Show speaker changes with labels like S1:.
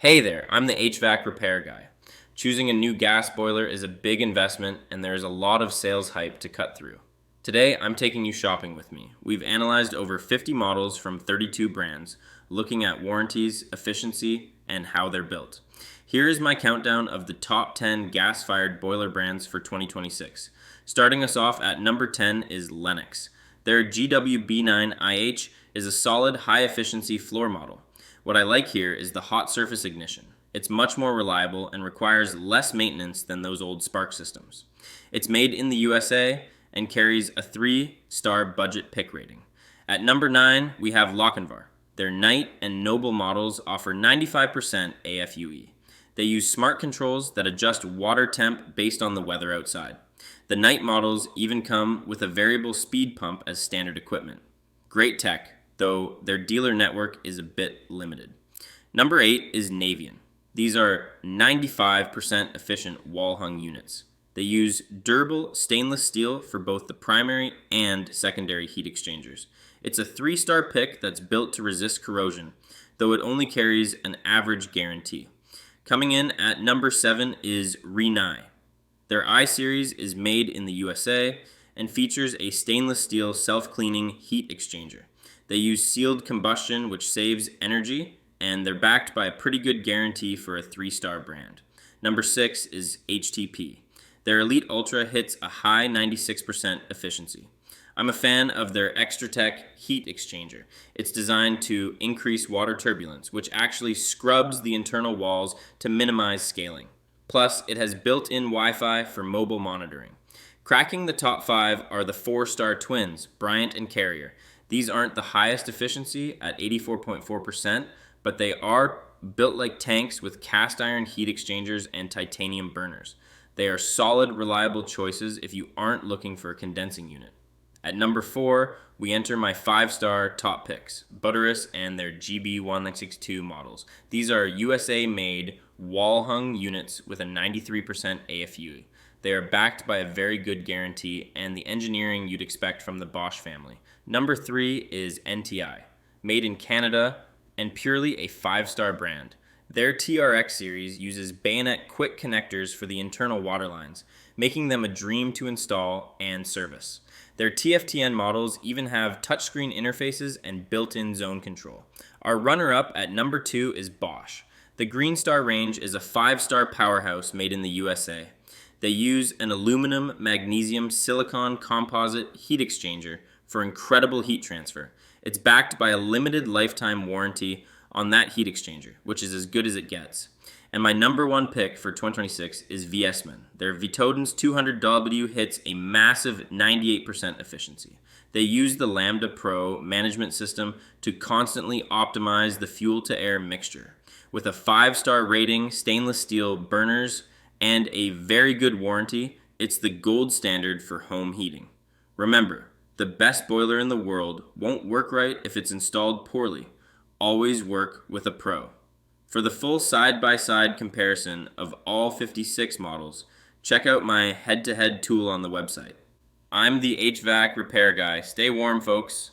S1: Hey there, I'm the HVAC Repair Guy. Choosing a new gas boiler is a big investment and there is a lot of sales hype to cut through. Today, I'm taking you shopping with me. We've analyzed over 50 models from 32 brands, looking at warranties, efficiency, and how they're built. Here is my countdown of the top 10 gas-fired boiler brands for 2026. Starting us off at number 10 is Lennox. Their GWB9IH is a solid, high-efficiency floor model. What I like here is the hot surface ignition. It's much more reliable and requires less maintenance than those old spark systems. It's made in the USA and carries a 3-star budget pick rating. At number 9, we have Lochinvar. Their Knight and Noble models offer 95% AFUE. They use smart controls that adjust water temp based on the weather outside. The Knight models even come with a variable speed pump as standard equipment. Great tech, though their dealer network is a bit limited. Number 8 is Navian. These are 95% efficient wall-hung units. They use durable stainless steel for both the primary and secondary heat exchangers. It's a 3-star pick that's built to resist corrosion, though it only carries an average guarantee. Coming in at number 7 is Rinnai. Their I-Series is made in the USA and features a stainless steel self-cleaning heat exchanger. They use sealed combustion, which saves energy, and they're backed by a pretty good guarantee for a 3-star brand. Number 6 is HTP. Their Elite Ultra hits a high 96% efficiency. I'm a fan of their ExtraTech heat exchanger. It's designed to increase water turbulence, which actually scrubs the internal walls to minimize scaling. Plus, it has built-in Wi-Fi for mobile monitoring. Cracking the top 5 are the 4-star twins, Bryant and Carrier. These aren't the highest efficiency at 84.4%, but they are built like tanks with cast iron heat exchangers and titanium burners. They are solid, reliable choices if you aren't looking for a condensing unit. At number 4, we enter my 5-star top picks, Buderus and their GB162 models. These are USA-made, wall-hung units with a 93% AFUE. They are backed by a very good guarantee and the engineering you'd expect from the Bosch family. Number 3 is NTI, made in Canada and purely a 5-star brand. Their TRX series uses bayonet quick connectors for the internal water lines, making them a dream to install and service. Their TFTN models even have touchscreen interfaces and built-in zone control. Our runner-up at number 2 is Bosch. The Greenstar range is a 5-star powerhouse made in the USA. They use an aluminum magnesium silicon composite heat exchanger for incredible heat transfer. It's backed by a limited lifetime warranty on that heat exchanger, which is as good as it gets. And my number 1 pick for 2026 is Viessmann. Their Vitodens 200W hits a massive 98% efficiency. They use the Lambda Pro management system to constantly optimize the fuel-to-air mixture. With a 5-star rating, stainless steel burners, and a very good warranty, it's the gold standard for home heating. Remember, the best boiler in the world won't work right if it's installed poorly. Always work with a pro. For the full side-by-side comparison of all 56 models, check out my head-to-head tool on the website. I'm the HVAC Repair Guy. Stay warm, folks.